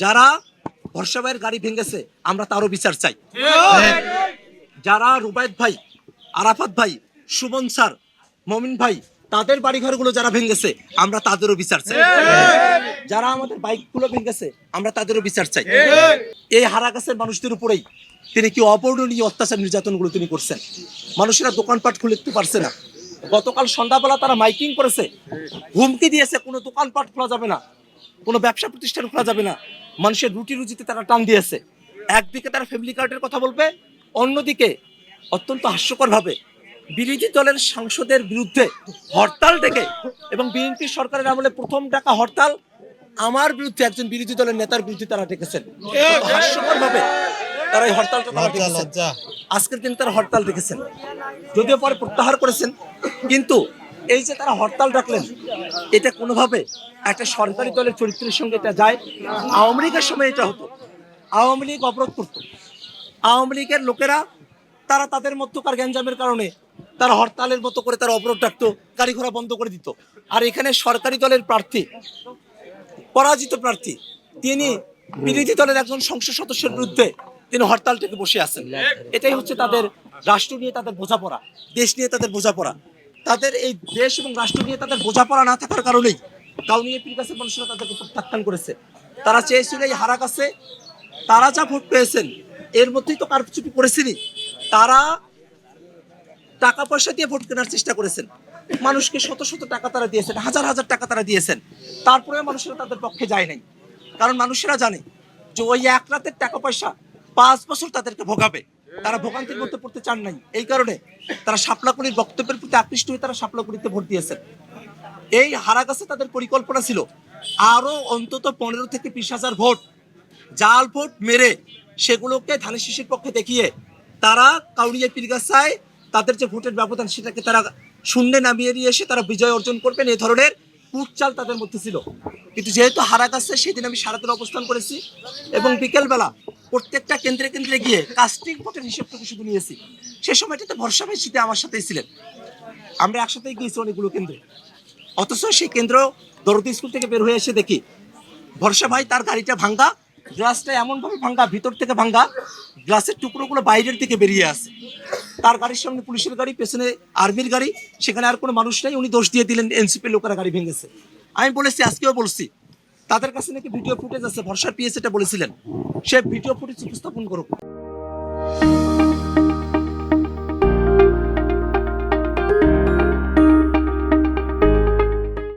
যারা ভরসা ভাইয়ের গাড়ি ভেঙেছে আমরা তারও বিচার চাই। যারা রুবায়েত ভাই, আরাফাত ভাই, সুমন স্যার, মমিন ভাই তাদের বাড়িঘরগুলো যারা ভেঙেছে আমরা তাদেরও বিচার চাই। যারা আমাদের বাইকগুলো ভেঙেছে আমরা তাদেরও বিচার চাই। এই হারাগাছের মানুষদের উপরেই তিনি কি অবর্ণনীয় অত্যাচার নির্যাতনগুলো তিনি করছেন। মানুষেরা দোকানপাট খুলতে পারছে না। গতকাল সন্ধ্যাবেলা তারা মাইকিং করেছে, হুমকি দিয়েছে কোনো দোকানপাট খোলা যাবে না, কোনো ব্যবসা প্রতিষ্ঠান খোলা যাবে না। মানুষের রুটি রুজিতে তারা টান দিয়েছে। একদিকে তারা ফ্যামিলি কার্ডের কথা বলবে, অন্যদিকে অত্যন্ত হাস্যকরভাবে বিরোধী দলের সাংসদের বিরুদ্ধে হরতাল ডেকে এবং বিএনপি সরকারের আমলে প্রথম ডাকা হরতাল আমার বিরুদ্ধে একজন বিরোধী দলের নেতার বিরুদ্ধে তারা ডেকেছেন। হাস্যকরভাবে তারা এই হরতালটা ডেকেছেন। আজকের দিন তারা হরতাল ডেকেছেন, যদিও পরে প্রত্যাহার করেছেন। কিন্তু এই যে তারা হরতাল ডাকলেন, এটা কোনোভাবে একটা সরকারি দলের চরিত্রের সঙ্গে এটা যায়। আওয়ামী লীগের সময় এটা হতো, আওয়ামী লীগ অবরোধ করতো, আওয়ামী লীগের লোকেরা তারা তাদের মধ্যকার গ্যাঞ্জামের কারণে তারা হরতালের মতো করে তারা অবরোধ ডাকতো, গাড়ি ঘোড়া বন্ধ করে দিত। আর এখানে সরকারি দলের প্রার্থী, পরাজিত প্রার্থী, তিনি বিরোধী দলের একজন সংসদ সদস্যের বিরুদ্ধে তিনি হরতাল থেকে বসে আছেন। এটাই হচ্ছে তাদের রাষ্ট্র নিয়ে তাদের বোঝাপড়া, দেশ নিয়ে তাদের বোঝাপড়া। তাদের এই দেশ এবং রাষ্ট্র নিয়ে তাদের বোঝাপড়া না থাকার কারণেই কাউনিয়াপির কাছে মানুষরা তাদেরকে প্রত্যাখ্যান করেছে। তারা চেয়েছিল এই হারাগাছে তারা যা ভোট পেয়েছেন এর মধ্যেই তো কারচুপি করেছেনি। তারা টাকা পয়সা দিয়ে ভোট কেনার চেষ্টা করেছেন, মানুষকে শত শত টাকা তারা দিয়েছেন, হাজার হাজার টাকা তারা দিয়েছেন। তারপরে মানুষেরা তাদের পক্ষে যায় নাই, কারণ মানুষেরা জানে যে ওই এক রাতের টাকা পয়সা 5 বছর তাদেরকে ভোগাবে। তারা ভোগান্তির মধ্যে পড়তে চান নাই। এই কারণে তারা শাপলাকুড়ির বক্তব্যের প্রতি আকৃষ্ট হয়ে তারা শাপলাকুড়িতে ভোট দিয়েছেন। এই হারাগাছে তাদের পরিকল্পনা ছিল আরো অন্তত 15 থেকে 20,000 ভোট জাল ভোট মেরে সেগুলোকে ধানের শীষের পক্ষে দেখিয়ে তারা কাউনিয়া পীরগাছায় তাদের যে ভোটের ব্যবধান সেটাকে তারা শূন্যে নামিয়ে নিয়ে এসে তারা বিজয় অর্জন করবেন, এই ধরনের কুটচাল তাদের মধ্যে ছিল। কিন্তু যেহেতু হারাগাছে সেদিন আমি সারাদিন অবস্থান করেছি এবং বিকেলবেলা প্রত্যেকটা কেন্দ্রে কেন্দ্রে গিয়ে কাস্টিং ভোটের হিসেবটুকু শুধু নিয়েছি। সে সময়টাতে ভরসা ভাই শীতে আমার সাথেই ছিলেন, আমরা একসাথেই গিয়েছি অনেকগুলো কেন্দ্রে। অথচ সেই কেন্দ্র দরদি স্কুল থেকে বের হয়ে এসে দেখি ভরসা ভাই তার গাড়িটা ভাঙ্গা, গ্লাসটা এমনভাবে ভাঙ্গা, ভিতর থেকে ভাঙ্গা, গ্লাসের টুকরোগুলো বাইরের দিকে বেরিয়ে আসে। তার গাড়ির সামনে পুলিশের গাড়ি, পেছনে আর্মির গাড়ি, সেখানে আর কোনো মানুষ নেই। উনি দোষ দিয়ে দিলেন এনসিপির লোকেরা গাড়ি ভেঙেছে। আমি বলেছি, আজকেও বলছি, তাদের কাছে নাকি ভিডিও ফুটেজ আছে, ভরসার পিএস এটা বলেছিলেন, সে ভিডিও ফুটেজ উপস্থাপন করুক।